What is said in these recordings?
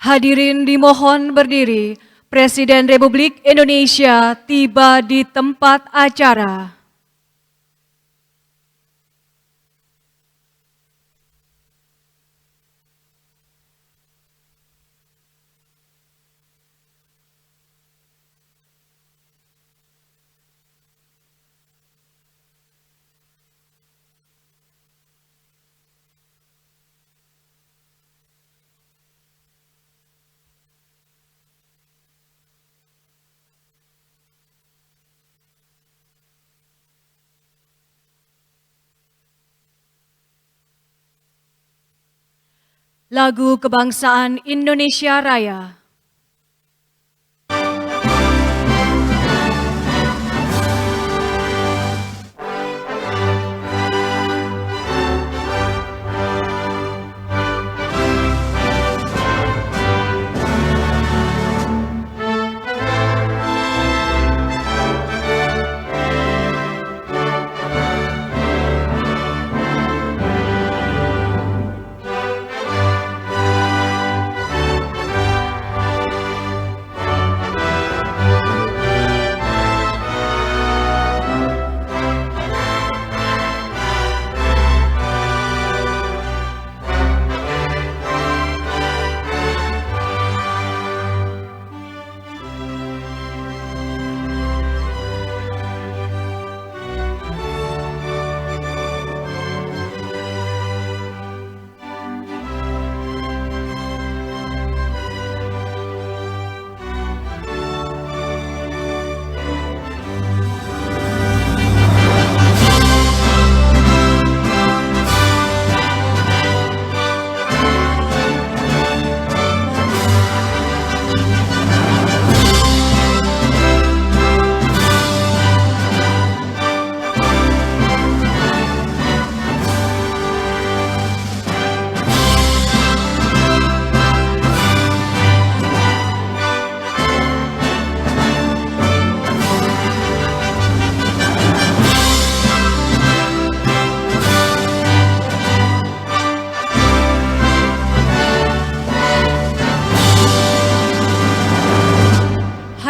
Hadirin dimohon berdiri. Presiden Republik Indonesia tiba di tempat acara. Lagu Kebangsaan Indonesia Raya.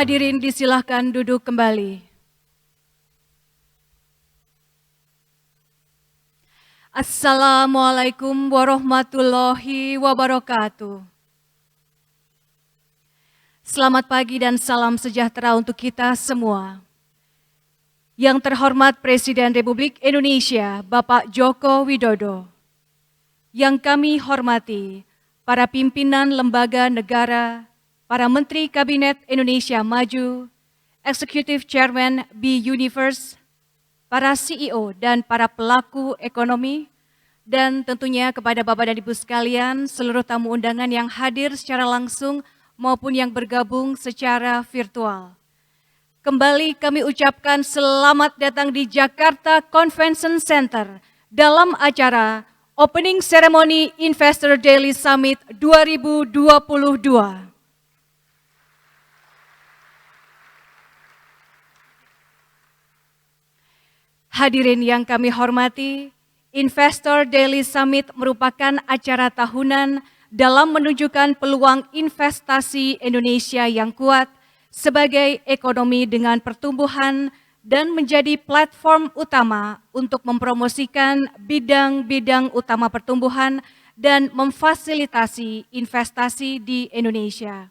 Hadirin disilahkan duduk kembali. Assalamualaikum warahmatullahi wabarakatuh. Selamat pagi dan salam sejahtera untuk kita semua. Yang terhormat Presiden Republik Indonesia, Bapak Joko Widodo. Yang kami hormati, para pimpinan lembaga negara, para Menteri Kabinet Indonesia Maju, Executive Chairman B-Universe, para CEO dan para pelaku ekonomi, dan tentunya kepada Bapak dan Ibu sekalian, seluruh tamu undangan yang hadir secara langsung maupun yang bergabung secara virtual. Kembali kami ucapkan selamat datang di Jakarta Convention Center dalam acara Opening Ceremony Investor Daily Summit 2022. Hadirin yang kami hormati, Investor Daily Summit merupakan acara tahunan dalam menunjukkan peluang investasi Indonesia yang kuat sebagai ekonomi dengan pertumbuhan dan menjadi platform utama untuk mempromosikan bidang-bidang utama pertumbuhan dan memfasilitasi investasi di Indonesia.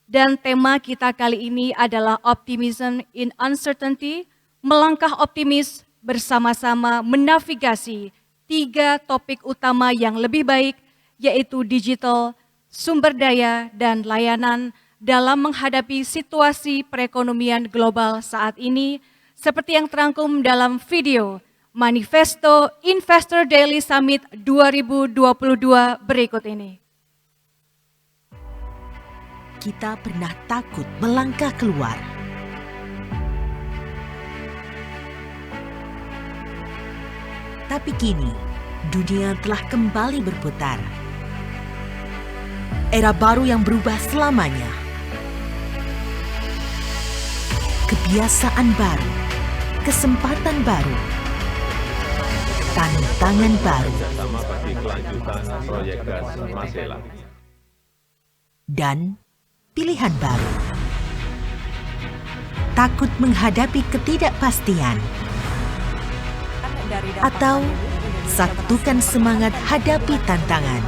Dan tema kita kali ini adalah Optimism in Uncertainty, melangkah optimis bersama-sama menavigasi 3 topik utama yang lebih baik, yaitu digital, sumber daya, dan layanan dalam menghadapi situasi perekonomian global saat ini, seperti yang terangkum dalam video Manifesto Investor Daily Summit 2022 berikut ini. Kita pernah takut melangkah keluar. Tapi kini, dunia telah kembali berputar. Era baru yang berubah selamanya. Kebiasaan baru, kesempatan baru, tantangan baru. Sama bagi kelanjutan proyek gas Masela. dan pilihan baru. Takut menghadapi ketidakpastian atau satukan semangat hadapi tantangan.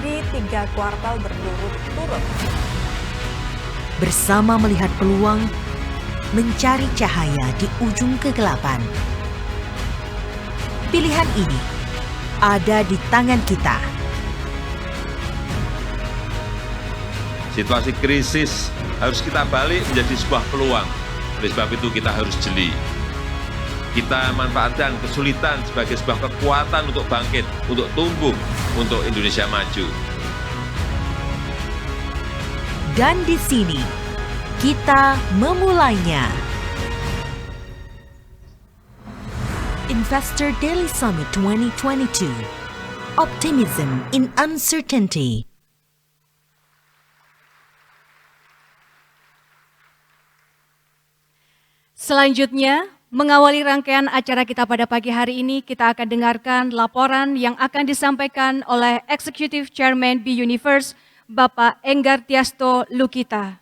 Di 3 kuartal berturut-turut. Bersama melihat peluang, mencari cahaya di ujung kegelapan. Pilihan ini ada di tangan kita. Situasi krisis harus kita balik menjadi sebuah peluang. Oleh sebab itu kita harus jeli. Kita manfaatkan kesulitan sebagai sebuah kekuatan untuk bangkit, untuk tumbuh, untuk Indonesia maju. Dan di sini, kita memulainya. Investor Daily Summit 2022. Optimism in Uncertainty. Selanjutnya, mengawali rangkaian acara kita pada pagi hari ini, kita akan dengarkan laporan yang akan disampaikan oleh Executive Chairman B-Universe, Bapak Enggar Tiasto Lukita.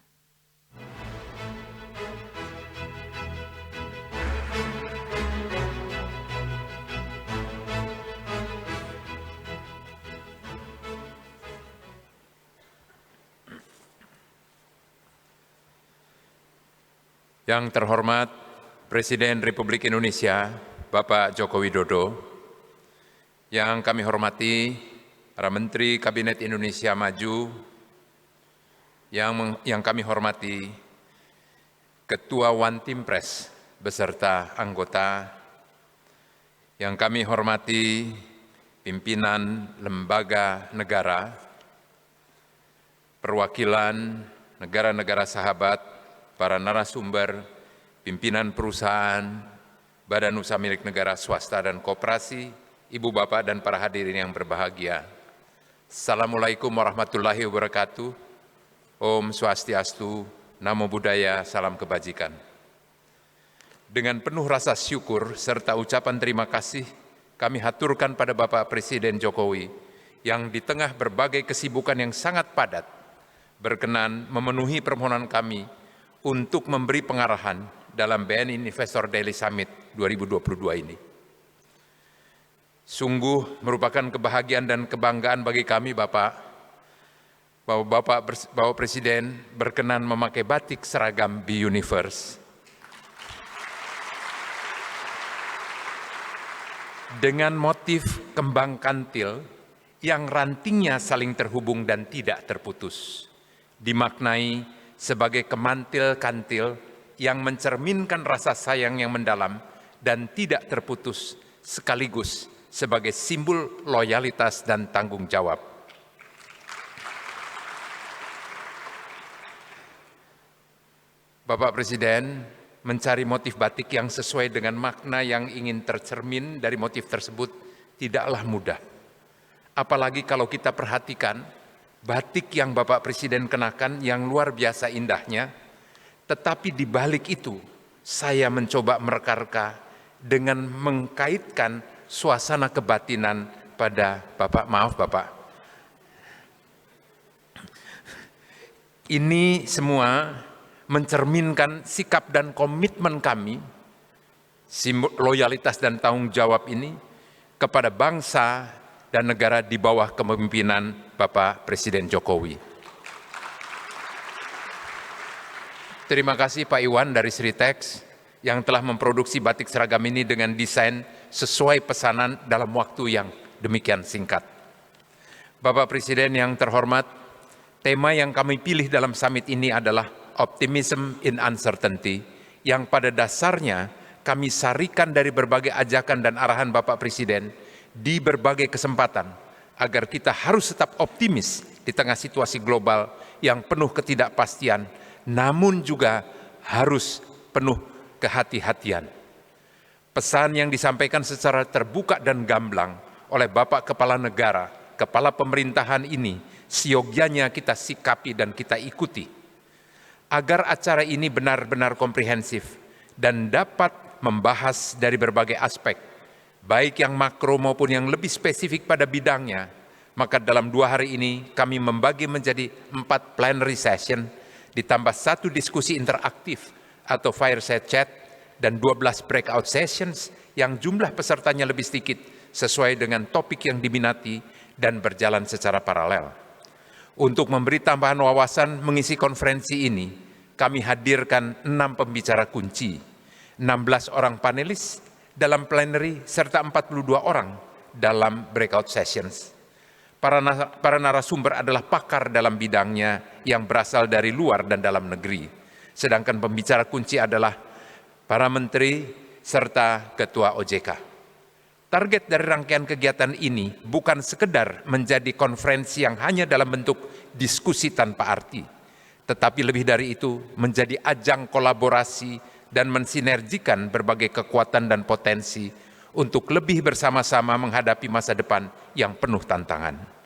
Yang terhormat Presiden Republik Indonesia, Bapak Joko Widodo, yang kami hormati para Menteri Kabinet Indonesia Maju, yang kami hormati Ketua One Team Press beserta anggota, yang kami hormati pimpinan lembaga negara, perwakilan negara-negara sahabat, para narasumber, pimpinan perusahaan, badan usaha milik negara, swasta, dan koperasi, Ibu Bapak dan para hadirin yang berbahagia. Assalamualaikum warahmatullahi wabarakatuh. Om Swastiastu, Namo Buddhaya, salam kebajikan. Dengan penuh rasa syukur serta ucapan terima kasih, kami haturkan pada Bapak Presiden Jokowi yang di tengah berbagai kesibukan yang sangat padat, berkenan memenuhi permohonan kami untuk memberi pengarahan dalam BNI Investor Daily Summit 2022 ini. Sungguh merupakan kebahagiaan dan kebanggaan bagi kami, Bapak, bahwa Bapak Presiden berkenan memakai batik seragam B-Universe dengan motif kembang kantil yang rantingnya saling terhubung dan tidak terputus, dimaknai sebagai kemantil-kantil yang mencerminkan rasa sayang yang mendalam dan tidak terputus, sekaligus sebagai simbol loyalitas dan tanggung jawab. Bapak Presiden mencari motif batik yang sesuai dengan makna yang ingin tercermin dari motif tersebut tidaklah mudah. Apalagi kalau kita perhatikan batik yang Bapak Presiden kenakan yang luar biasa indahnya, tetapi di balik itu saya mencoba mereka-reka dengan mengkaitkan suasana kebatinan pada Bapak. Maaf Bapak, ini semua mencerminkan sikap dan komitmen kami, loyalitas dan tanggung jawab ini kepada bangsa dan negara di bawah kepemimpinan Bapak Presiden Jokowi. Terima kasih Pak Iwan dari Sritex yang telah memproduksi batik seragam ini dengan desain sesuai pesanan dalam waktu yang demikian singkat. Bapak Presiden yang terhormat, tema yang kami pilih dalam summit ini adalah Optimism in Uncertainty, yang pada dasarnya kami sarikan dari berbagai ajakan dan arahan Bapak Presiden di berbagai kesempatan, agar kita harus tetap optimis di tengah situasi global yang penuh ketidakpastian, namun juga harus penuh kehati-hatian. Pesan yang disampaikan secara terbuka dan gamblang oleh Bapak Kepala Negara, Kepala Pemerintahan ini, siogyanya kita sikapi dan kita ikuti, agar acara ini benar-benar komprehensif dan dapat membahas dari berbagai aspek, baik yang makro maupun yang lebih spesifik pada bidangnya, Maka dalam 2 hari ini kami membagi menjadi 4 plenary session, ditambah 1 diskusi interaktif atau fireside chat, dan 12 breakout sessions yang jumlah pesertanya lebih sedikit sesuai dengan topik yang diminati dan berjalan secara paralel. Untuk memberi tambahan wawasan mengisi konferensi ini, kami hadirkan 6 pembicara kunci, 16 orang panelis dalam plenary, serta 42 orang dalam breakout sessions. Para narasumber adalah pakar dalam bidangnya yang berasal dari luar dan dalam negeri. Sedangkan pembicara kunci adalah para menteri serta ketua OJK. Target dari rangkaian kegiatan ini bukan sekedar menjadi konferensi yang hanya dalam bentuk diskusi tanpa arti, tetapi lebih dari itu menjadi ajang kolaborasi dan mensinergikan berbagai kekuatan dan potensi untuk lebih bersama-sama menghadapi masa depan yang penuh tantangan.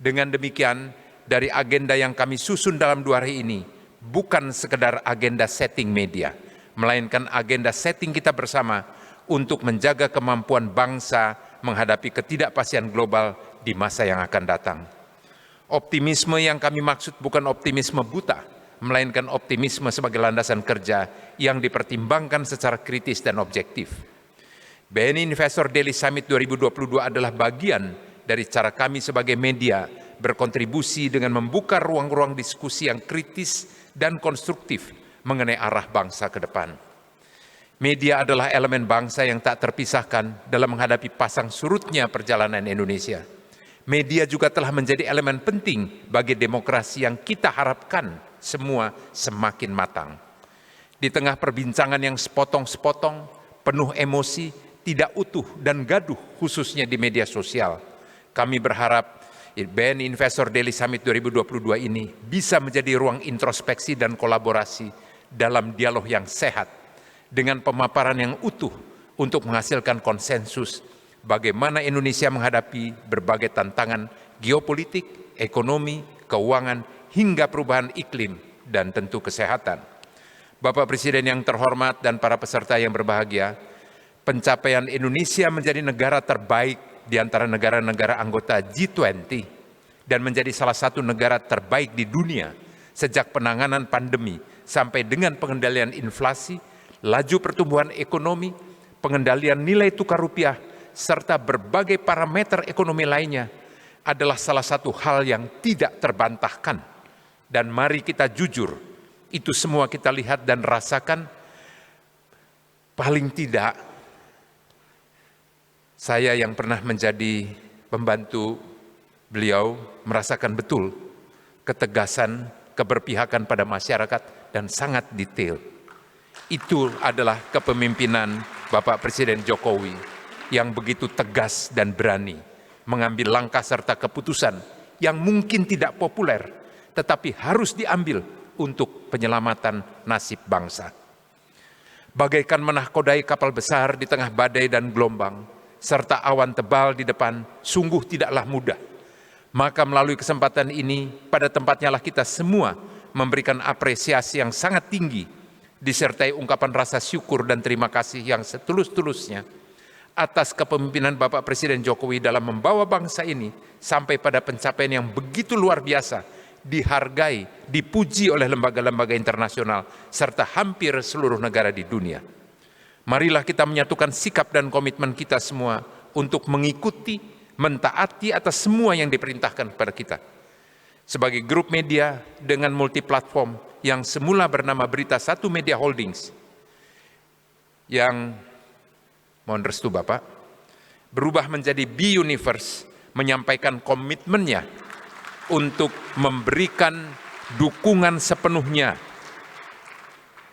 Dengan demikian, dari agenda yang kami susun dalam 2 hari ini, bukan sekedar agenda setting media, melainkan agenda setting kita bersama untuk menjaga kemampuan bangsa menghadapi ketidakpastian global di masa yang akan datang. Optimisme yang kami maksud bukan optimisme buta, melainkan optimisme sebagai landasan kerja yang dipertimbangkan secara kritis dan objektif. BNI Investor Daily Summit 2022 adalah bagian dari cara kami sebagai media berkontribusi dengan membuka ruang-ruang diskusi yang kritis dan konstruktif mengenai arah bangsa ke depan. Media adalah elemen bangsa yang tak terpisahkan dalam menghadapi pasang surutnya perjalanan Indonesia. Media juga telah menjadi elemen penting bagi demokrasi yang kita harapkan semua semakin matang. Di tengah perbincangan yang sepotong-sepotong, penuh emosi, tidak utuh dan gaduh khususnya di media sosial, kami berharap BNI Investor Daily Summit 2022 ini bisa menjadi ruang introspeksi dan kolaborasi dalam dialog yang sehat dengan pemaparan yang utuh untuk menghasilkan konsensus bagaimana Indonesia menghadapi berbagai tantangan geopolitik, ekonomi, keuangan, hingga perubahan iklim dan tentu kesehatan. Bapak Presiden yang terhormat dan para peserta yang berbahagia, pencapaian Indonesia menjadi negara terbaik di antara negara-negara anggota G20 dan menjadi salah satu negara terbaik di dunia sejak penanganan pandemi sampai dengan pengendalian inflasi, laju pertumbuhan ekonomi, pengendalian nilai tukar rupiah, serta berbagai parameter ekonomi lainnya adalah salah satu hal yang tidak terbantahkan. Dan mari kita jujur, itu semua kita lihat dan rasakan. Paling tidak, saya yang pernah menjadi pembantu beliau merasakan betul ketegasan, keberpihakan pada masyarakat, dan sangat detail. Itu adalah kepemimpinan Bapak Presiden Jokowi yang begitu tegas dan berani mengambil langkah serta keputusan yang mungkin tidak populer, tetapi harus diambil untuk penyelamatan nasib bangsa. Bagaikan menahkodai kapal besar di tengah badai dan gelombang, serta awan tebal di depan, sungguh tidaklah mudah. Maka melalui kesempatan ini, pada tempatnya lah kita semua memberikan apresiasi yang sangat tinggi, disertai ungkapan rasa syukur dan terima kasih yang setulus-tulusnya atas kepemimpinan Bapak Presiden Jokowi dalam membawa bangsa ini sampai pada pencapaian yang begitu luar biasa, dihargai, dipuji oleh lembaga-lembaga internasional, serta hampir seluruh negara di dunia. Marilah kita menyatukan sikap dan komitmen kita semua untuk mengikuti, mentaati atas semua yang diperintahkan kepada kita. Sebagai grup media dengan multiplatform yang semula bernama Berita Satu Media Holdings, yang, mohon restu Bapak, berubah menjadi B-Universe, menyampaikan komitmennya untuk memberikan dukungan sepenuhnya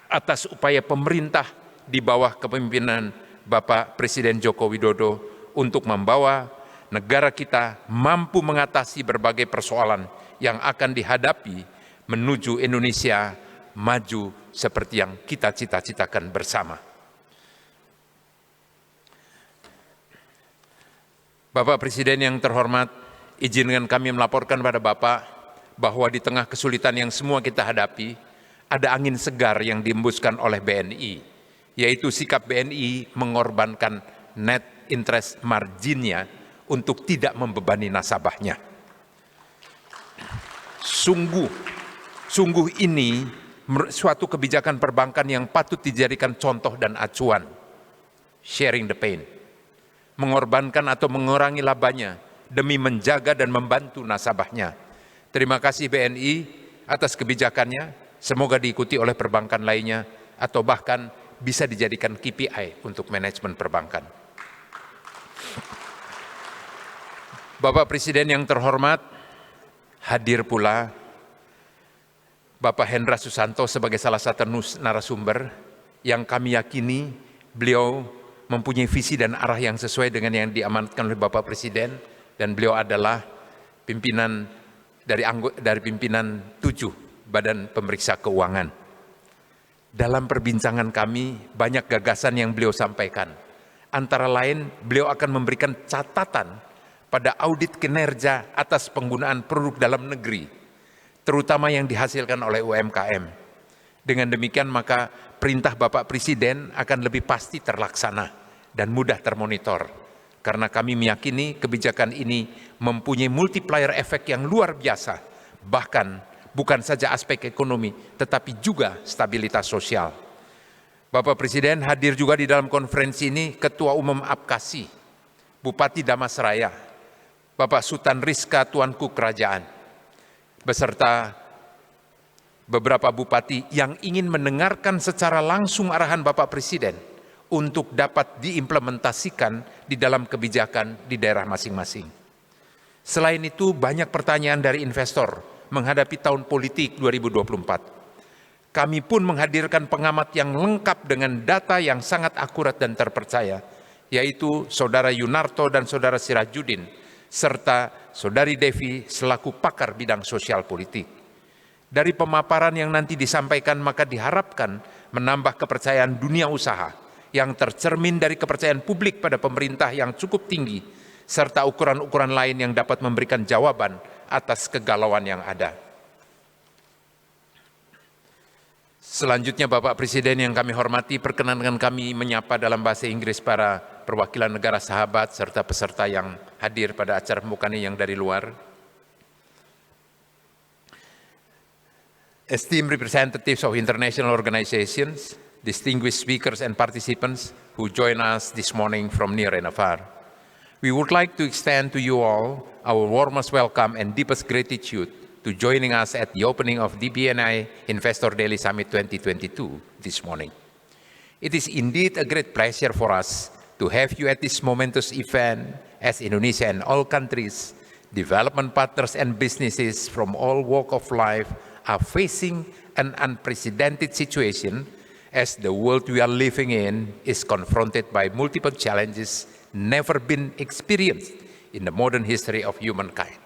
atas upaya pemerintah di bawah kepemimpinan Bapak Presiden Joko Widodo untuk membawa negara kita mampu mengatasi berbagai persoalan yang akan dihadapi menuju Indonesia maju seperti yang kita cita-citakan bersama. Bapak Presiden yang terhormat, izinkan kami melaporkan pada Bapak bahwa di tengah kesulitan yang semua kita hadapi, ada angin segar yang diembuskan oleh BNI, yaitu sikap BNI mengorbankan net interest marginnya untuk tidak membebani nasabahnya. Sungguh ini suatu kebijakan perbankan yang patut dijadikan contoh dan acuan. Sharing the pain. Mengorbankan atau mengurangi labanya demi menjaga dan membantu nasabahnya. Terima kasih BNI atas kebijakannya, semoga diikuti oleh perbankan lainnya atau bahkan bisa dijadikan KPI untuk manajemen perbankan. Bapak Presiden yang terhormat, hadir pula Bapak Hendra Susanto sebagai salah satu narasumber yang kami yakini beliau mempunyai visi dan arah yang sesuai dengan yang diamanatkan oleh Bapak Presiden, dan beliau adalah pimpinan dari pimpinan 7 Badan Pemeriksa Keuangan. Dalam perbincangan kami banyak gagasan yang beliau sampaikan. Antara lain beliau akan memberikan catatan pada audit kinerja atas penggunaan produk dalam negeri, terutama yang dihasilkan oleh UMKM. Dengan demikian maka perintah Bapak Presiden akan lebih pasti terlaksana dan mudah termonitor. Karena kami meyakini kebijakan ini mempunyai multiplier efek yang luar biasa, bahkan bukan saja aspek ekonomi, tetapi juga stabilitas sosial. Bapak Presiden, hadir juga di dalam konferensi ini Ketua Umum APKASI, Bupati Damasraya, Bapak Sultan Rizka Tuanku Kerajaan, beserta beberapa bupati yang ingin mendengarkan secara langsung arahan Bapak Presiden untuk dapat diimplementasikan di dalam kebijakan di daerah masing-masing. Selain itu, banyak pertanyaan dari investor menghadapi tahun politik 2024. Kami pun menghadirkan pengamat yang lengkap dengan data yang sangat akurat dan terpercaya, yaitu Saudara Yunarto dan Saudara Sirajuddin, serta Saudari Devi selaku pakar bidang sosial politik. Dari pemaparan yang nanti disampaikan maka diharapkan menambah kepercayaan dunia usaha yang tercermin dari kepercayaan publik pada pemerintah yang cukup tinggi, serta ukuran-ukuran lain yang dapat memberikan jawaban atas kegalauan yang ada. Selanjutnya Bapak Presiden yang kami hormati, perkenankan kami menyapa dalam bahasa Inggris para perwakilan negara sahabat serta peserta yang hadir pada acara pembukaan yang dari luar. Esteemed representatives of international organizations, distinguished speakers and participants who join us this morning from near and afar. We would like to extend to you all our warmest welcome and deepest gratitude to joining us at the opening of DBNI Investor Daily Summit 2022 this morning. It is indeed a great pleasure for us to have you at this momentous event as Indonesia and all countries, development partners and businesses from all walks of life are facing an unprecedented situation as the world we are living in is confronted by multiple challenges never been experienced in the modern history of humankind.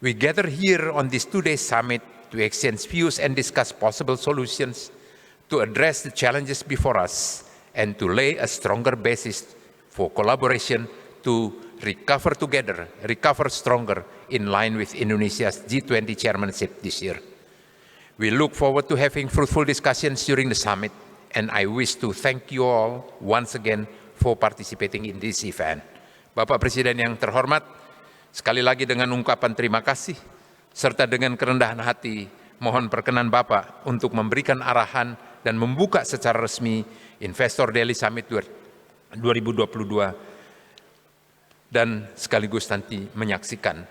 We gather here on this two-day summit to exchange views and discuss possible solutions to address the challenges before us and to lay a stronger basis for collaboration to recover together, recover stronger in line with Indonesia's G20 chairmanship this year. We look forward to having fruitful discussions during the summit, and I wish to thank you all once again for participating in this event. Bapak Presiden yang terhormat, sekali lagi dengan ungkapan terima kasih, serta dengan kerendahan hati, mohon perkenan Bapak untuk memberikan arahan dan membuka secara resmi Investor Daily Summit 2022, dan sekaligus nanti menyaksikan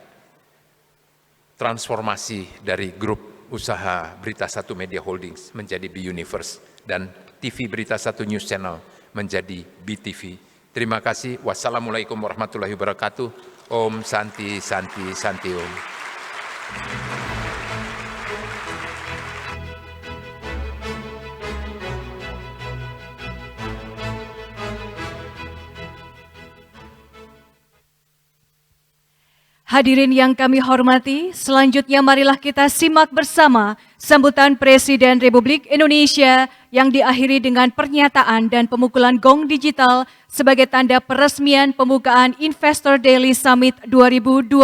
transformasi dari grup usaha Berita Satu Media Holdings menjadi B-Universe dan TV Berita Satu News Channel menjadi BTV. Terima kasih. Wassalamualaikum warahmatullahi wabarakatuh. Om Santi Santi Santi Om. Hadirin yang kami hormati, selanjutnya marilah kita simak bersama sambutan Presiden Republik Indonesia yang diakhiri dengan pernyataan dan pemukulan gong digital sebagai tanda peresmian pembukaan Investor Daily Summit 2022.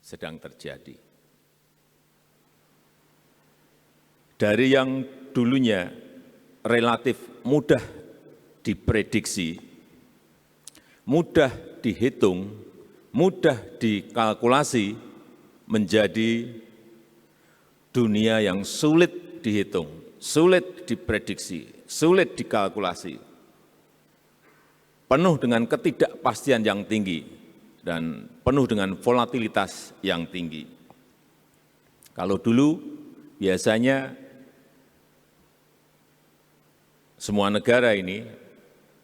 sedang terjadi. Dari yang dulunya relatif mudah diprediksi, mudah dihitung, mudah dikalkulasi, menjadi dunia yang sulit dihitung, sulit diprediksi, sulit dikalkulasi, penuh dengan ketidakpastian yang tinggi dan penuh dengan volatilitas yang tinggi. Kalau dulu biasanya semua negara ini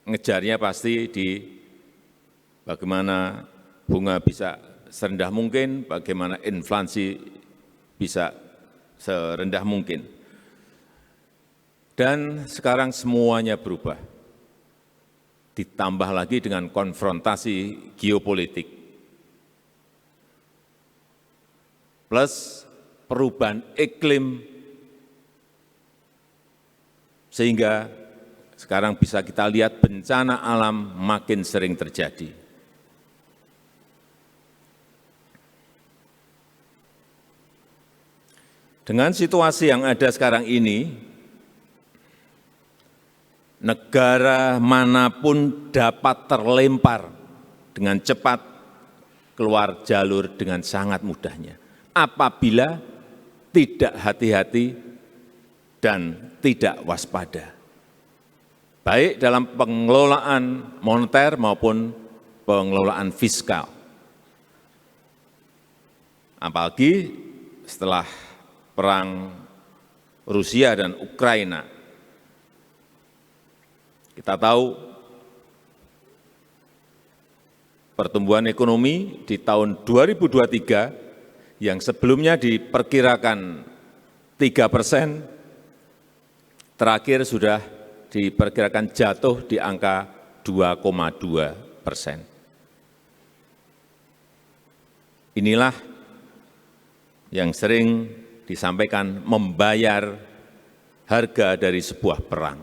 ngejarnya pasti di bagaimana bunga bisa serendah mungkin, bagaimana inflasi bisa serendah mungkin. Dan sekarang semuanya berubah. Ditambah lagi dengan konfrontasi geopolitik. Plus perubahan iklim, sehingga sekarang bisa kita lihat bencana alam makin sering terjadi. Dengan situasi yang ada sekarang ini, negara manapun dapat terlempar dengan cepat keluar jalur dengan sangat mudahnya, apabila tidak hati-hati dan tidak waspada, baik dalam pengelolaan moneter maupun pengelolaan fiskal. Apalagi setelah perang Rusia dan Ukraina, kita tahu pertumbuhan ekonomi di tahun 2023 yang sebelumnya diperkirakan 3%, terakhir sudah diperkirakan jatuh di angka 2,2%. Inilah yang sering disampaikan membayar harga dari sebuah perang.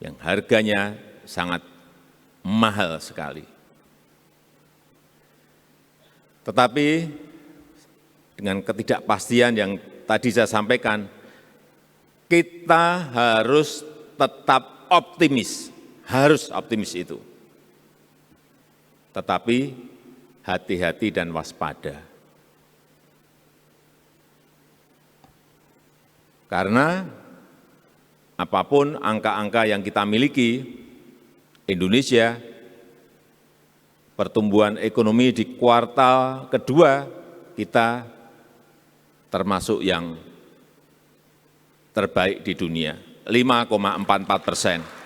Yang harganya sangat mahal sekali. Tetapi dengan ketidakpastian yang tadi saya sampaikan, kita harus tetap optimis, harus optimis itu. Tetapi hati-hati dan waspada. Karena apapun angka-angka yang kita miliki, Indonesia, pertumbuhan ekonomi di kuartal kedua kita termasuk yang terbaik di dunia, 5,44%.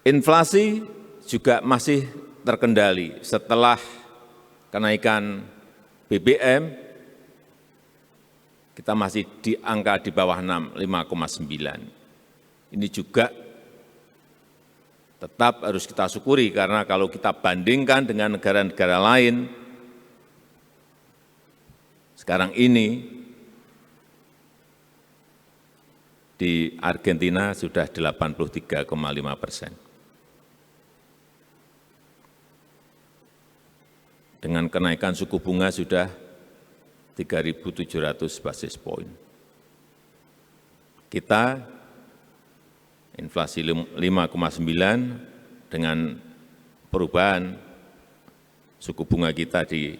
Inflasi juga masih terkendali setelah kenaikan BBM, kita masih di angka di bawah 6, 5,9. Ini juga tetap harus kita syukuri, karena kalau kita bandingkan dengan negara-negara lain, sekarang ini di Argentina sudah 83,5%. Dengan kenaikan suku bunga sudah 3.700 basis point. Kita inflasi 5,9 dengan perubahan suku bunga kita di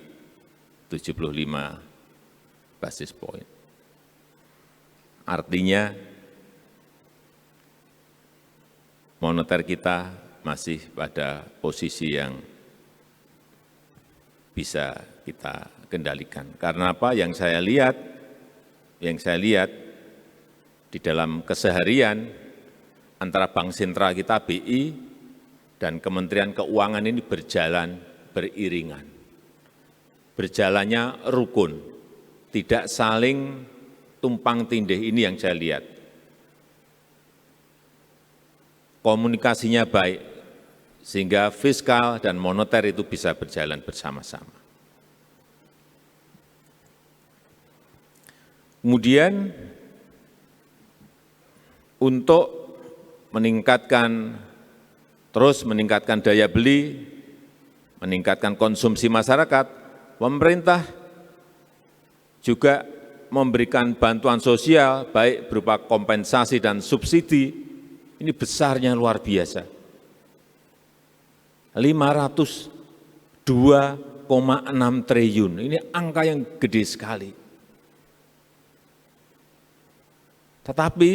75 basis point. Artinya moneter kita masih pada posisi yang bisa kita kendalikan. Karena apa? Yang saya lihat di dalam keseharian antara Bank Sentral kita BI dan Kementerian Keuangan ini berjalan beriringan. Berjalannya rukun, tidak saling tumpang tindih, ini yang saya lihat. Komunikasinya baik, sehingga fiskal dan moneter itu bisa berjalan bersama-sama. Kemudian untuk terus meningkatkan daya beli, meningkatkan konsumsi masyarakat, pemerintah juga memberikan bantuan sosial, baik berupa kompensasi dan subsidi, ini besarnya luar biasa. 502,6 triliun, ini angka yang gede sekali. Tetapi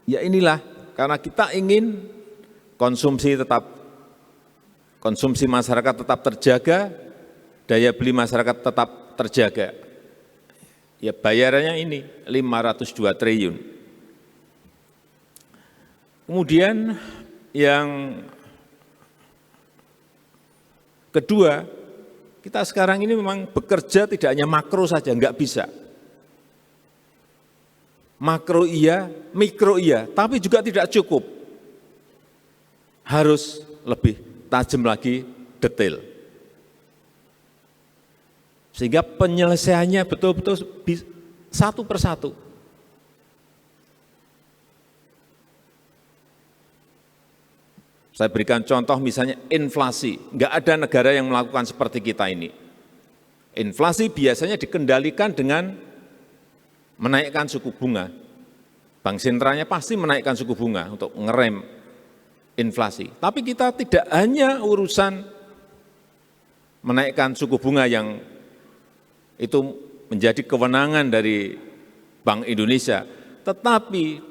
ya inilah, karena kita ingin konsumsi masyarakat tetap terjaga, daya beli masyarakat tetap terjaga. Ya bayarannya ini 502 triliun. Kemudian yang kedua, kita sekarang ini memang bekerja tidak hanya makro saja, enggak bisa. Makro iya, mikro iya, tapi juga tidak cukup. Harus lebih tajam lagi, detail. Sehingga penyelesaiannya betul-betul satu persatu. Saya berikan contoh misalnya inflasi. Enggak ada negara yang melakukan seperti kita ini. Inflasi biasanya dikendalikan dengan menaikkan suku bunga. Bank sentralnya pasti menaikkan suku bunga untuk ngerem inflasi. Tapi kita tidak hanya urusan menaikkan suku bunga yang itu menjadi kewenangan dari Bank Indonesia, tetapi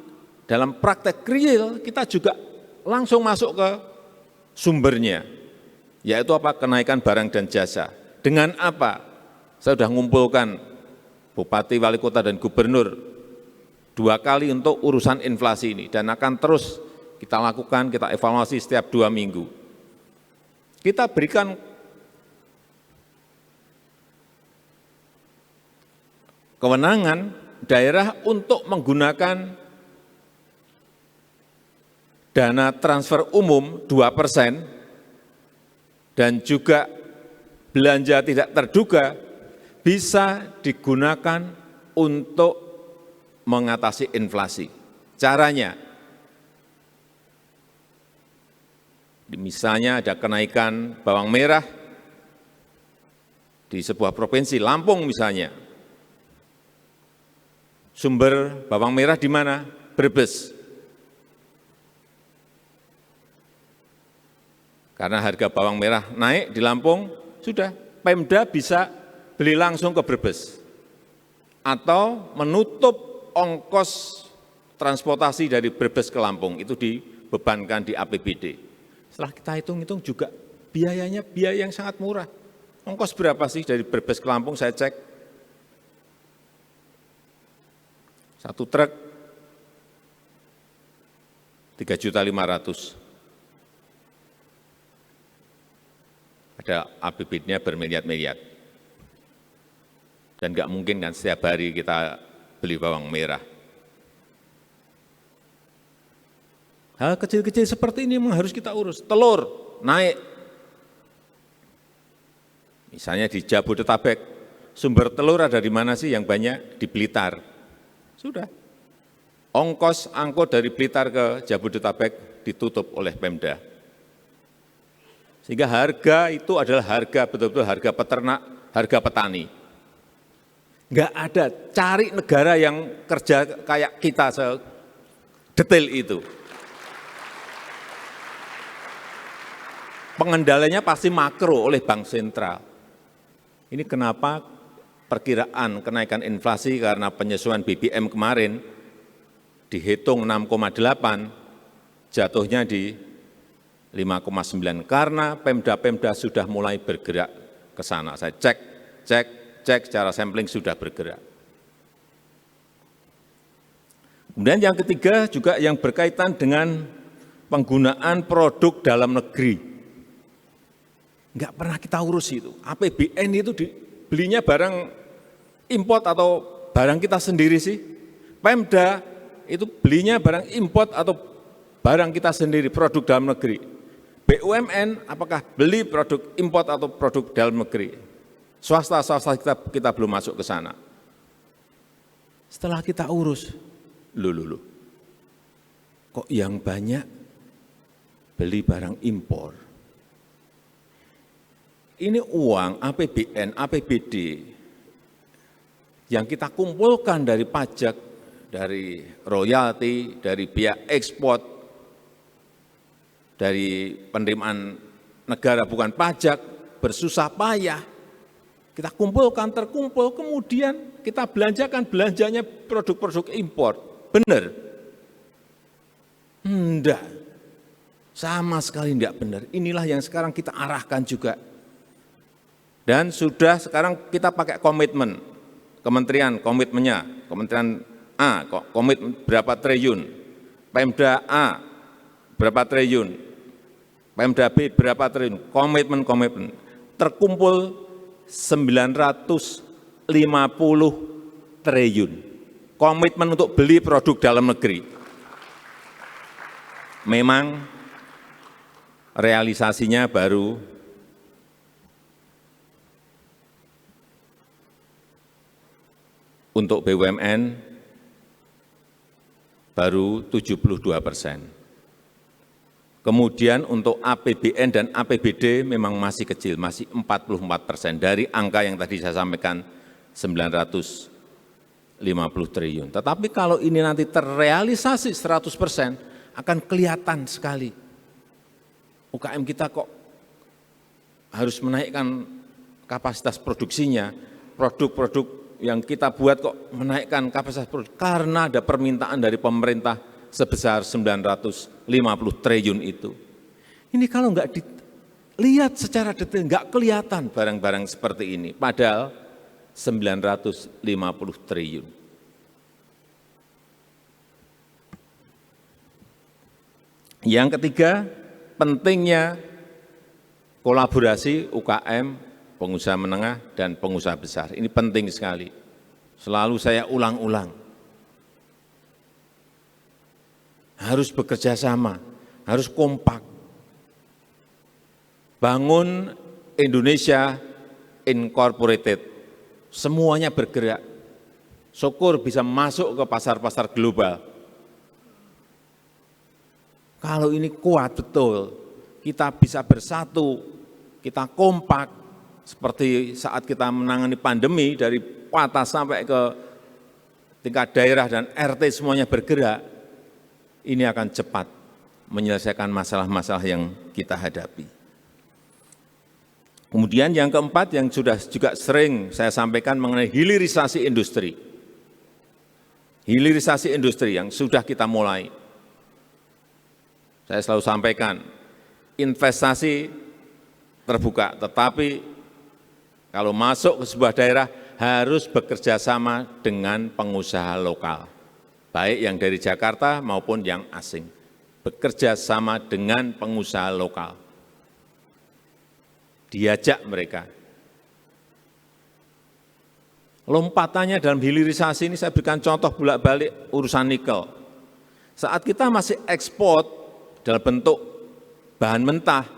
dalam praktek real kita juga langsung masuk ke sumbernya, yaitu apa? Kenaikan barang dan jasa. Dengan apa? Saya sudah mengumpulkan bupati, wali kota, dan gubernur 2 kali untuk urusan inflasi ini, dan akan terus kita lakukan, kita evaluasi setiap 2 minggu. Kita berikan kewenangan daerah untuk menggunakan dana transfer umum 2% dan juga belanja tidak terduga bisa digunakan untuk mengatasi inflasi. Caranya, misalnya ada kenaikan bawang merah di sebuah provinsi, Lampung misalnya. Sumber bawang merah di mana? Brebes. Karena harga bawang merah naik di Lampung, sudah Pemda bisa beli langsung ke Brebes. Atau menutup ongkos transportasi dari Brebes ke Lampung, itu dibebankan di APBD. Setelah kita hitung-hitung juga biayanya biaya yang sangat murah. Ongkos berapa sih dari Brebes ke Lampung, saya cek. 1 truk 3.500.000. Ada APBD-nya bermiliar-miliar. Dan nggak mungkin kan setiap hari kita beli bawang merah. Hal kecil-kecil seperti ini memang harus kita urus. Telur naik. Misalnya di Jabodetabek, sumber telur ada di mana sih yang banyak? Di Blitar. Sudah. Ongkos angkut dari Blitar ke Jabodetabek ditutup oleh Pemda. Sehingga harga itu adalah harga betul-betul harga peternak, harga petani. Enggak ada, cari negara yang kerja kayak kita sedetail itu. Pengendaliannya pasti makro oleh Bank Sentral. Ini kenapa perkiraan kenaikan inflasi karena penyesuaian BBM kemarin dihitung 6,8, jatuhnya di 5,9 karena Pemda-Pemda sudah mulai bergerak ke sana. Saya cek secara sampling sudah bergerak. Kemudian yang ketiga juga yang berkaitan dengan penggunaan produk dalam negeri. Enggak pernah kita urus itu. APBN itu belinya barang import atau barang kita sendiri sih? Pemda itu belinya barang import atau barang kita sendiri, produk dalam negeri? BUMN apakah beli produk import atau produk dalam negeri? Swasta kita belum masuk ke sana. Setelah kita urus, kok yang banyak beli barang impor. Ini uang APBN, APBD yang kita kumpulkan dari pajak, dari royalti, dari biaya ekspor, dari penerimaan negara bukan pajak, bersusah payah. Kita kumpulkan, terkumpul, kemudian kita belanjakan, belanjanya produk-produk impor. Benar? Enggak. Sama sekali enggak benar. Inilah yang sekarang kita arahkan juga. Dan sudah sekarang kita pakai komitmen. Kementerian komitmennya, Kementerian A komit berapa triliun, Pemda A berapa triliun, Pemda B berapa triliun, komitmen terkumpul 950 triliun. Komitmen untuk beli produk dalam negeri. Memang realisasinya baru untuk BUMN baru 72%. Kemudian untuk APBN dan APBD memang masih kecil, masih 44% dari angka yang tadi saya sampaikan 950 triliun. Tetapi kalau ini nanti terrealisasi 100% akan kelihatan sekali. UKM kita kok harus menaikkan kapasitas produksinya, produk-produk yang kita buat kok menaikkan kapasitas produksi karena ada permintaan dari pemerintah sebesar 950 triliun itu. Ini kalau nggak dilihat secara detail, nggak kelihatan barang-barang seperti ini. Padahal 950 triliun. Yang ketiga, pentingnya kolaborasi UKM, pengusaha menengah dan pengusaha besar. Ini penting sekali. Selalu saya ulang-ulang. Harus bekerja sama, harus kompak. Bangun Indonesia Incorporated. Semuanya bergerak. Syukur bisa masuk ke pasar-pasar global. Kalau ini kuat betul, kita bisa bersatu, kita kompak. Seperti saat kita menangani pandemi dari atas sampai ke tingkat daerah dan RT semuanya bergerak, ini akan cepat menyelesaikan masalah-masalah yang kita hadapi. Kemudian yang keempat yang sudah juga sering saya sampaikan mengenai hilirisasi industri. Hilirisasi industri yang sudah kita mulai. Saya selalu sampaikan, investasi terbuka, tetapi kalau masuk ke sebuah daerah harus bekerja sama dengan pengusaha lokal, baik yang dari Jakarta maupun yang asing. Bekerja sama dengan pengusaha lokal. Diajak mereka. Lompatannya dalam hilirisasi ini saya berikan contoh bolak-balik urusan nikel. Saat kita masih ekspor dalam bentuk bahan mentah,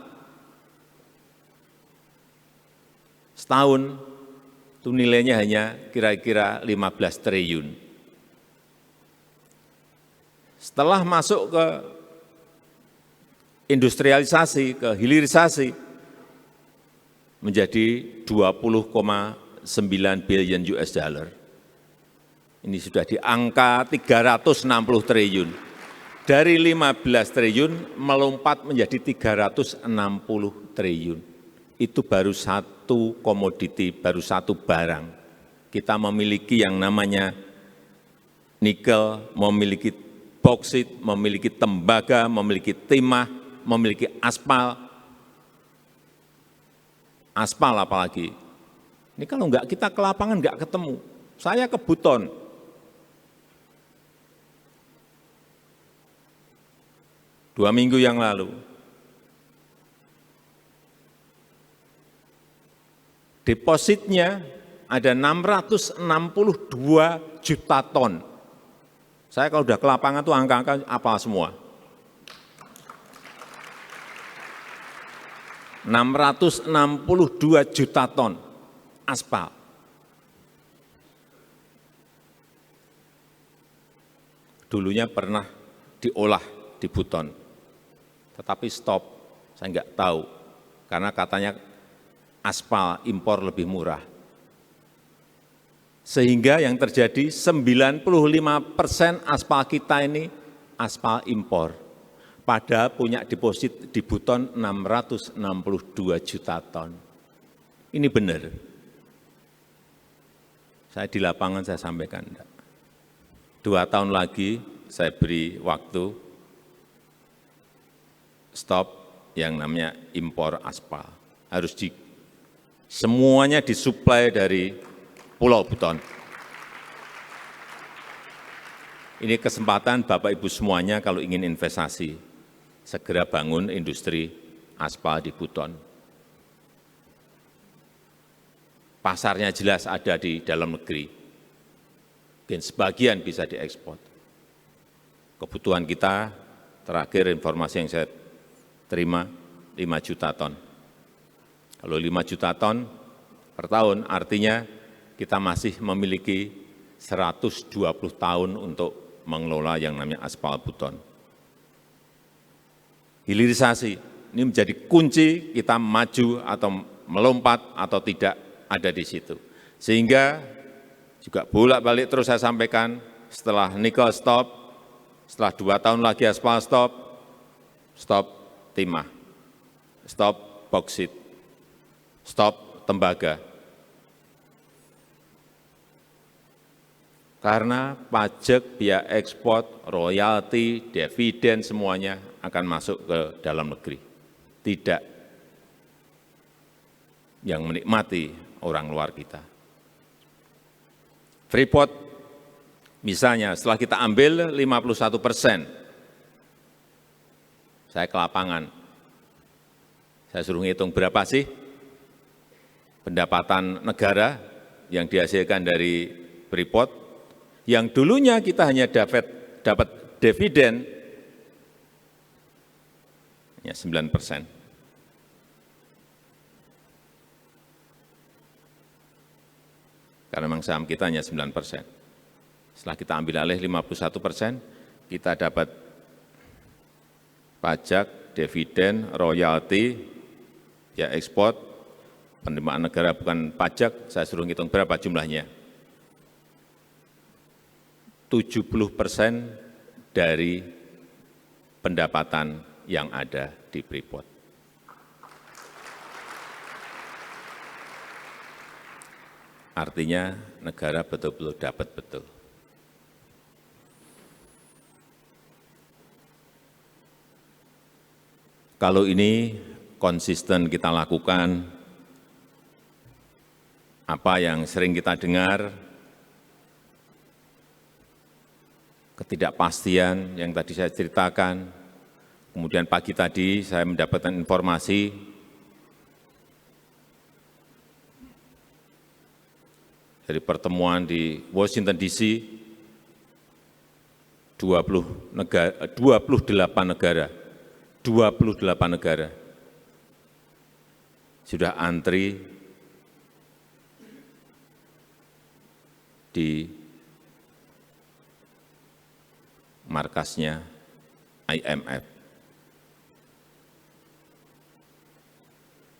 setahun itu nilainya hanya kira-kira 15 triliun. Setelah masuk ke industrialisasi, ke hilirisasi, menjadi 20,9 billion US dollar. Ini sudah di angka 360 triliun. Dari 15 triliun melompat menjadi 360 triliun. Itu baru satu komoditi, baru satu barang. Kita memiliki yang namanya nikel, memiliki boksit, memiliki tembaga, memiliki timah, memiliki aspal. Aspal apalagi. Ini kalau enggak kita ke lapangan enggak ketemu. Saya ke Buton. Dua minggu yang lalu. Depositnya ada 662 juta ton. Saya kalau udah ke lapangan tuh angka-angka apa semua. 662 juta ton aspal. Dulunya pernah diolah di Buton. Tetapi stop, saya nggak tahu, karena katanya aspal impor lebih murah. Sehingga yang terjadi 95% aspal kita ini aspal impor. Padahal punya deposit di Buton 662 juta ton. Ini benar. Saya di lapangan saya sampaikan, enggak. 2 tahun lagi saya beri waktu stop yang namanya impor aspal. Harus semuanya disuplai dari Pulau Buton. Ini kesempatan Bapak Ibu semuanya kalau ingin investasi, segera bangun industri aspal di Buton. Pasarnya jelas ada di dalam negeri, dan sebagian bisa diekspor. Kebutuhan kita, terakhir informasi yang saya terima, 5 juta ton. Kalau 5 juta ton per tahun, artinya kita masih memiliki 120 tahun untuk mengelola yang namanya aspal Buton. Hilirisasi ini menjadi kunci kita maju atau melompat atau tidak ada di situ. Sehingga juga bolak-balik terus saya sampaikan, setelah nikel stop, setelah 2 tahun lagi aspal stop, stop timah, stop boksit, stop tembaga. Karena pajak, biaya ekspor, royalti, dividen semuanya akan masuk ke dalam negeri. Tidak yang menikmati orang luar kita. Freeport misalnya setelah kita ambil 51%, saya ke lapangan, saya suruh ngitung berapa sih pendapatan negara yang dihasilkan dari Freeport. Yang dulunya kita hanya dapat dividen hanya 9%. Karena memang saham kita hanya 9%. Setelah kita ambil alih 51%, kita dapat pajak, dividen, royalti, ya ekspor, penerimaan negara bukan pajak, saya suruh ngitung berapa jumlahnya. 70% dari pendapatan yang ada di Freeport. Artinya negara betul-betul dapat betul. Kalau ini konsisten kita lakukan, apa yang sering kita dengar, ketidakpastian yang tadi saya ceritakan, kemudian pagi tadi saya mendapatkan informasi dari pertemuan di Washington DC, 28 negara sudah antri di markasnya IMF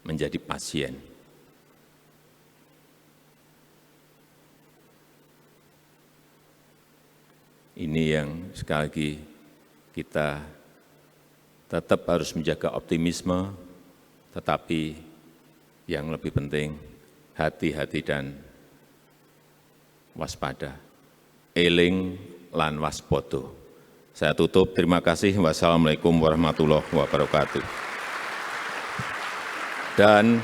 menjadi pasien. Ini yang sekali lagi kita tetap harus menjaga optimisme, tetapi yang lebih penting hati-hati dan waspada. Eling lan waspada. Saya tutup, terima kasih. Wassalamualaikum warahmatullahi wabarakatuh. Dan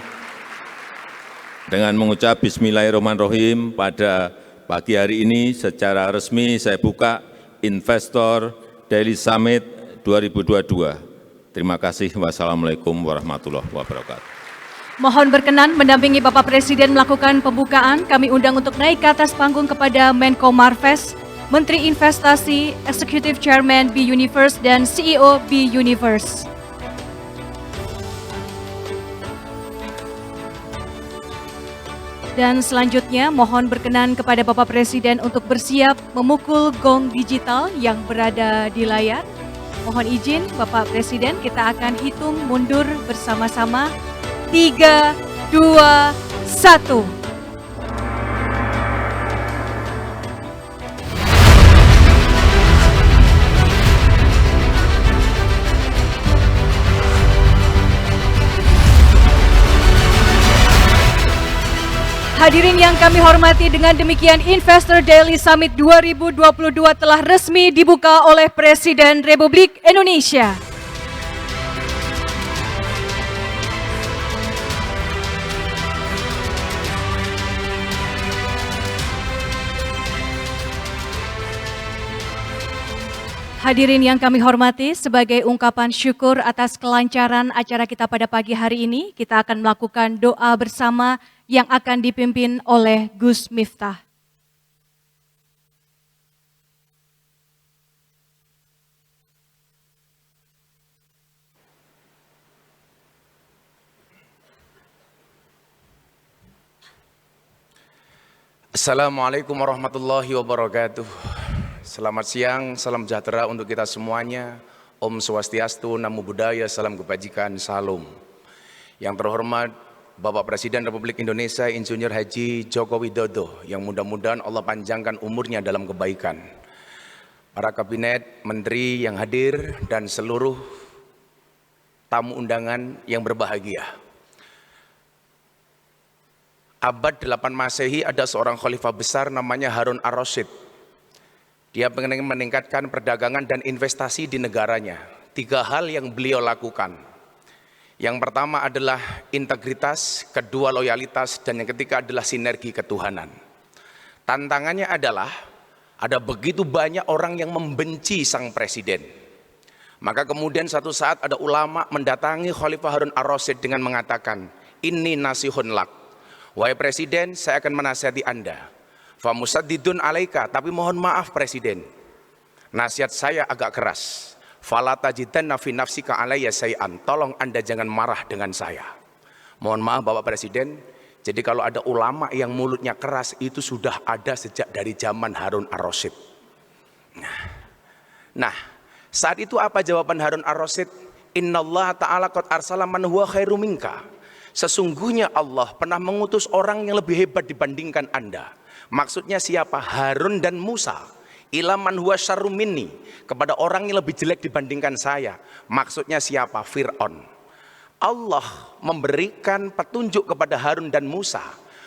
dengan mengucap bismillahirrahmanirrahim, pada pagi hari ini secara resmi saya buka Investor Daily Summit 2022. Terima kasih. Wassalamualaikum warahmatullahi wabarakatuh. Mohon berkenan mendampingi Bapak Presiden melakukan pembukaan. Kami undang untuk naik ke atas panggung kepada Menko Marves, Menteri Investasi, Executive Chairman B-Universe, dan CEO B-Universe. Dan selanjutnya mohon berkenan kepada Bapak Presiden untuk bersiap memukul gong digital yang berada di layar. Mohon izin Bapak Presiden, kita akan hitung mundur bersama-sama. 3, 2, 1. Hadirin yang kami hormati, dengan demikian Investor Daily Summit 2022 telah resmi dibuka oleh Presiden Republik Indonesia. Hadirin yang kami hormati, sebagai ungkapan syukur atas kelancaran acara kita pada pagi hari ini, kita akan melakukan doa bersama yang akan dipimpin oleh Gus Miftah. Assalamualaikum warahmatullahi wabarakatuh. Selamat siang, salam sejahtera untuk kita semuanya. Om Swastiastu, Namo Buddhaya, salam kebajikan, salam. Yang terhormat Bapak Presiden Republik Indonesia Insinyur Haji Joko Widodo, yang mudah-mudahan Allah panjangkan umurnya dalam kebaikan. Para kabinet, menteri yang hadir, dan seluruh tamu undangan yang berbahagia. Abad 8 Masehi ada seorang khalifah besar namanya Harun ar-Rasyid. Dia ingin meningkatkan perdagangan dan investasi di negaranya. 3 hal yang beliau lakukan. Yang pertama adalah integritas, kedua loyalitas, dan yang ketiga adalah sinergi ketuhanan. Tantangannya adalah ada begitu banyak orang yang membenci sang presiden. Maka kemudian satu saat ada ulama mendatangi Khalifah Harun ar-Rasyid dengan mengatakan, "Inni nasihun lak." Wahai presiden, saya akan menasihati Anda. Famusaddidun alaika, tapi mohon maaf presiden, nasihat saya agak keras. Fala tajidanna fi nafsika alayya say'an, tolong Anda jangan marah dengan saya. Mohon maaf Bapak Presiden, jadi kalau ada ulama yang mulutnya keras itu sudah ada sejak dari zaman Harun ar-Rasyid. Nah, saat itu apa jawaban Harun ar-Rasyid? Innallaha ta'ala qad arsala man huwa khairu minka. Sesungguhnya Allah pernah mengutus orang yang lebih hebat dibandingkan Anda. Maksudnya siapa? Harun dan Musa. Ilaman huwa syarrum minni, kepada orang yang lebih jelek dibandingkan saya. Maksudnya siapa? Fir'aun. Allah memberikan petunjuk kepada Harun dan Musa,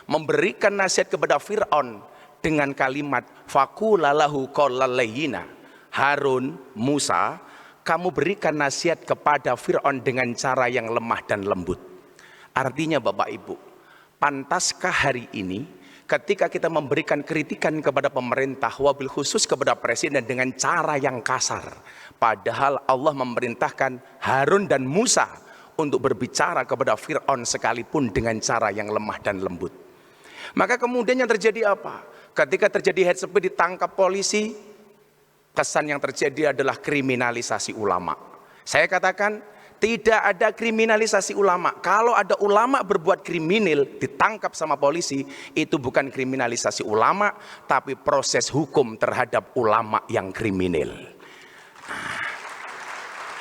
memberikan nasihat kepada Fir'aun dengan kalimat faqula lahu qawlan layyina. Harun, Musa, kamu berikan nasihat kepada Fir'aun dengan cara yang lemah dan lembut. Artinya Bapak Ibu, pantaskah hari ini ketika kita memberikan kritikan kepada pemerintah, wabil khusus kepada presiden dengan cara yang kasar, padahal Allah memerintahkan Harun dan Musa untuk berbicara kepada Fir'aun sekalipun dengan cara yang lemah dan lembut. Maka kemudian yang terjadi apa? Ketika terjadi head speech ditangkap polisi, kesan yang terjadi adalah kriminalisasi ulama. Saya katakan tidak ada kriminalisasi ulama. Kalau ada ulama berbuat kriminal ditangkap sama polisi, itu bukan kriminalisasi ulama, tapi proses hukum terhadap ulama yang kriminal.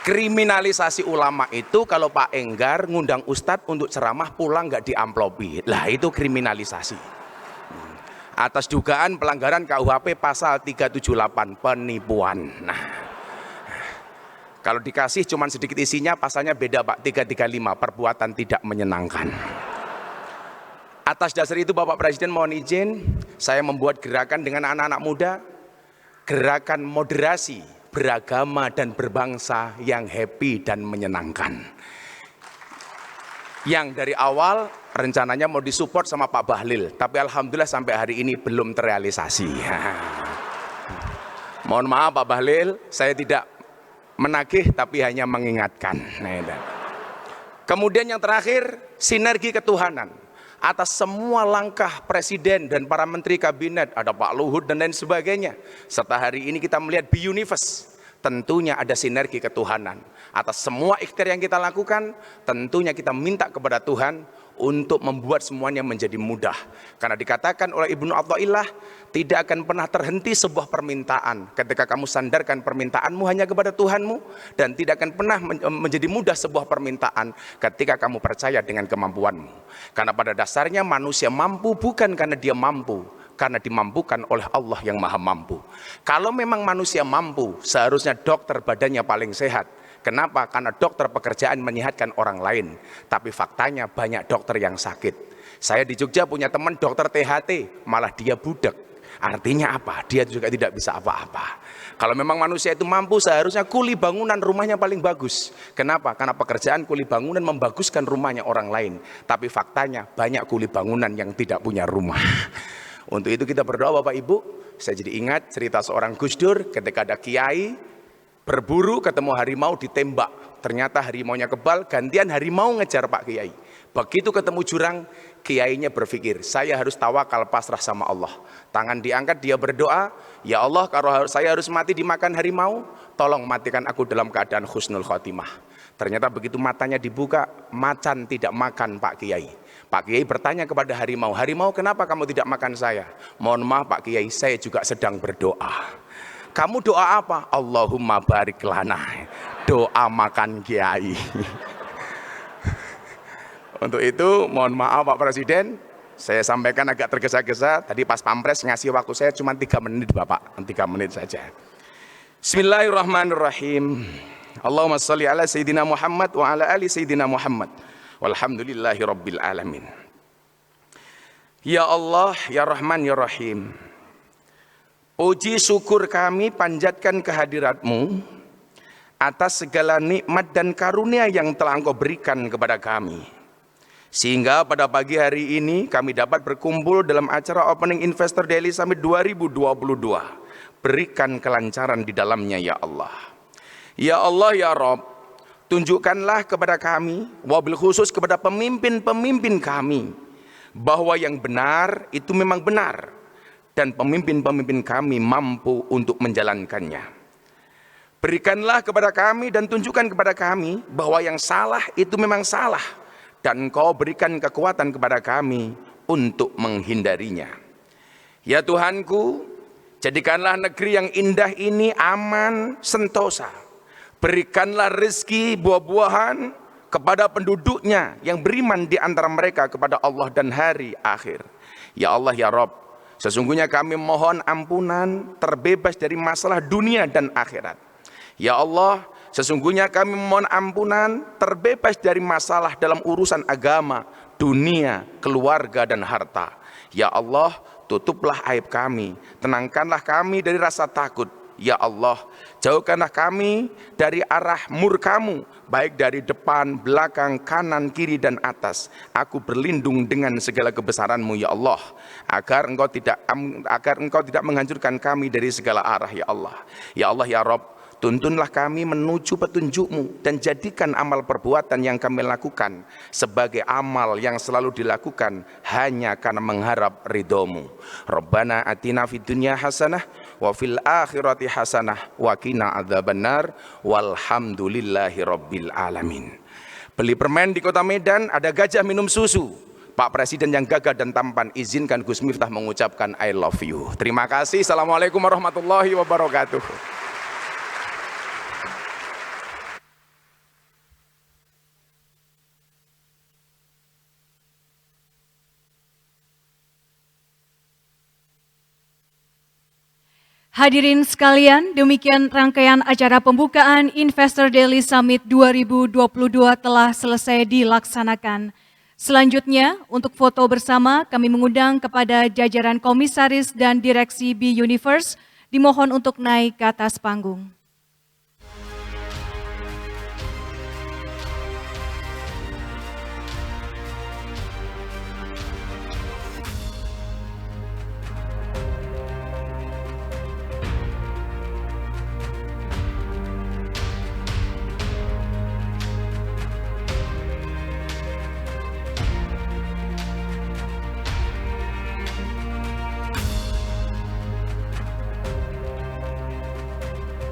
Kriminalisasi ulama itu kalau Pak Enggar ngundang Ustadz untuk ceramah pulang nggak diamplopi, lah itu kriminalisasi. Atas dugaan pelanggaran KUHP pasal 378 penipuan. Kalau dikasih cuman sedikit isinya, pasalnya beda Pak, 335, perbuatan tidak menyenangkan. Atas dasar itu Bapak Presiden mohon izin, saya membuat gerakan dengan anak-anak muda, gerakan moderasi, beragama dan berbangsa yang happy dan menyenangkan. Yang dari awal rencananya mau disupport sama Pak Bahlil, tapi alhamdulillah sampai hari ini belum terrealisasi. Mohon maaf Pak Bahlil, saya tidak menagih tapi hanya mengingatkan. Kemudian yang terakhir, sinergi ketuhanan. Atas semua langkah presiden dan para menteri kabinet, ada Pak Luhut dan lain sebagainya, serta hari ini kita melihat Bi-Universe, tentunya ada sinergi ketuhanan. Atas semua ikhtiar yang kita lakukan, tentunya kita minta kepada Tuhan untuk membuat semuanya menjadi mudah. Karena dikatakan oleh Ibnu Athaillah, tidak akan pernah terhenti sebuah permintaan ketika kamu sandarkan permintaanmu hanya kepada Tuhanmu, dan tidak akan pernah menjadi mudah sebuah permintaan ketika kamu percaya dengan kemampuanmu. Karena pada dasarnya manusia mampu bukan karena dia mampu, karena dimampukan oleh Allah yang maha mampu. Kalau memang manusia mampu, seharusnya dokter badannya paling sehat. Kenapa? Karena dokter pekerjaan menyehatkan orang lain. Tapi faktanya banyak dokter yang sakit. Saya di Jogja punya teman dokter THT, malah dia budak. Artinya apa? Dia juga tidak bisa apa-apa. Kalau memang manusia itu mampu, seharusnya kuli bangunan rumahnya paling bagus. Kenapa? Karena pekerjaan kuli bangunan membaguskan rumahnya orang lain. Tapi faktanya banyak kuli bangunan yang tidak punya rumah. Untuk itu kita berdoa Bapak Ibu. Saya jadi ingat cerita seorang Gus Dur ketika ada kiai berburu ketemu harimau ditembak. Ternyata harimaunya kebal, gantian harimau ngejar Pak Kiai. Begitu ketemu jurang, kiainya berpikir, saya harus tawakal pasrah sama Allah. Tangan diangkat, dia berdoa, ya Allah kalau saya harus mati dimakan harimau, tolong matikan aku dalam keadaan husnul khotimah. Ternyata begitu matanya dibuka, macan tidak makan Pak Kiai. Pak Kiai bertanya kepada harimau, harimau kenapa kamu tidak makan saya? Mohon maaf Pak Kiai, saya juga sedang berdoa. Kamu doa apa? Allahumma barik lana. Doa makan Kiai. Untuk itu mohon maaf Pak Presiden, saya sampaikan agak tergesa-gesa. Tadi pas Pampres ngasih waktu saya cuma 3 menit Bapak, 3 menit saja. Bismillahirrahmanirrahim. Allahumma salli ala Sayyidina Muhammad wa ala ali Sayyidina Muhammad. Walhamdulillahi Rabbil Alamin. Ya Allah, Ya Rahman, Ya Rahim. Puji syukur kami panjatkan kehadirat-Mu atas segala nikmat dan karunia yang telah Engkau berikan kepada kami. Sehingga pada pagi hari ini kami dapat berkumpul dalam acara Opening Investor Daily Summit 2022. Berikan kelancaran di dalamnya ya Allah. Ya Allah, Ya Rabb, tunjukkanlah kepada kami, wabil khusus kepada pemimpin-pemimpin kami, bahwa yang benar itu memang benar, dan pemimpin-pemimpin kami mampu untuk menjalankannya. Berikanlah kepada kami dan tunjukkan kepada kami bahwa yang salah itu memang salah, dan Engkau berikan kekuatan kepada kami untuk menghindarinya. Ya Tuhanku, jadikanlah negeri yang indah ini aman, sentosa. Berikanlah rezeki buah-buahan kepada penduduknya yang beriman di antara mereka kepada Allah dan hari akhir. Ya Allah, Ya Rabb, sesungguhnya kami mohon ampunan, terbebas dari masalah dunia dan akhirat. Ya Allah, sesungguhnya kami mohon ampunan, terbebas dari masalah dalam urusan agama, dunia, keluarga, dan harta. Ya Allah, tutuplah aib kami, tenangkanlah kami dari rasa takut. Ya Allah, jauhkanlah kami dari arah murka-Mu, baik dari depan, belakang, kanan, kiri, dan atas. Aku berlindung dengan segala kebesaran-Mu ya Allah, agar Engkau tidak menghancurkan kami dari segala arah ya Allah. Ya Allah, Ya Rabb, tuntunlah kami menuju petunjuk-Mu dan jadikan amal perbuatan yang kami lakukan sebagai amal yang selalu dilakukan hanya karena mengharap ridho-Mu. Rabbana atina fid dunya hasanah wa fil akhirati hasanah wa qina adzabannar walhamdulillahi rabbil alamin. Beli permen di Kota Medan, ada gajah minum susu. Pak Presiden yang gagah dan tampan, izinkan Gus Miftah mengucapkan I love you. Terima kasih. Assalamualaikum warahmatullahi wabarakatuh. Hadirin sekalian, demikian rangkaian acara pembukaan Investor Daily Summit 2022 telah selesai dilaksanakan. Selanjutnya, untuk foto bersama kami mengundang kepada jajaran komisaris dan direksi B Universe dimohon untuk naik ke atas panggung.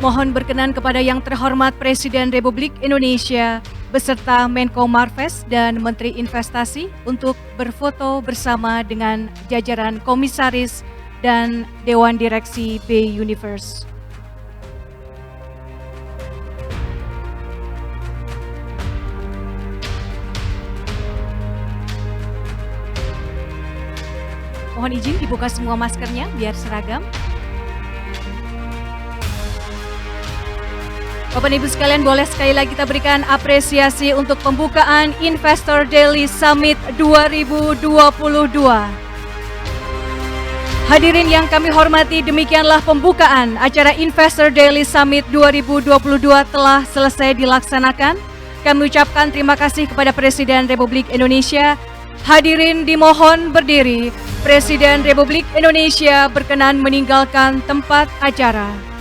Mohon berkenan kepada yang terhormat Presiden Republik Indonesia beserta Menko Marves dan Menteri Investasi untuk berfoto bersama dengan jajaran komisaris dan Dewan Direksi Bay Universe. Mohon izin dibuka semua maskernya biar seragam. Bapak dan Ibu sekalian, boleh sekali lagi kita berikan apresiasi untuk pembukaan Investor Daily Summit 2022. Hadirin yang kami hormati, demikianlah pembukaan acara Investor Daily Summit 2022 telah selesai dilaksanakan. Kami ucapkan terima kasih kepada Presiden Republik Indonesia. Hadirin dimohon berdiri. Presiden Republik Indonesia berkenan meninggalkan tempat acara.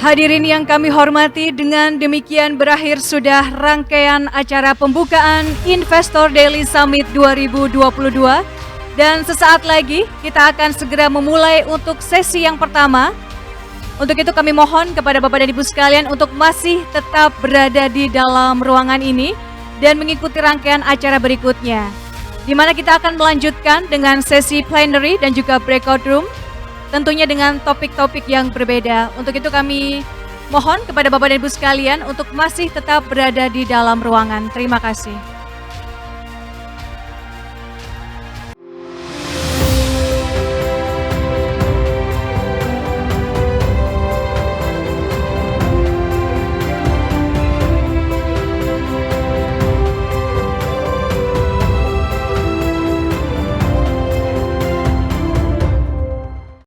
Hadirin yang kami hormati, dengan demikian berakhir sudah rangkaian acara pembukaan Investor Daily Summit 2022. Dan sesaat lagi kita akan segera memulai untuk sesi yang pertama. Untuk itu kami mohon kepada Bapak dan Ibu sekalian untuk masih tetap berada di dalam ruangan ini dan mengikuti rangkaian acara berikutnya, di mana kita akan melanjutkan dengan sesi plenary dan juga breakout room, tentunya dengan topik-topik yang berbeda. Untuk itu kami mohon kepada Bapak dan Ibu sekalian untuk masih tetap berada di dalam ruangan. Terima kasih.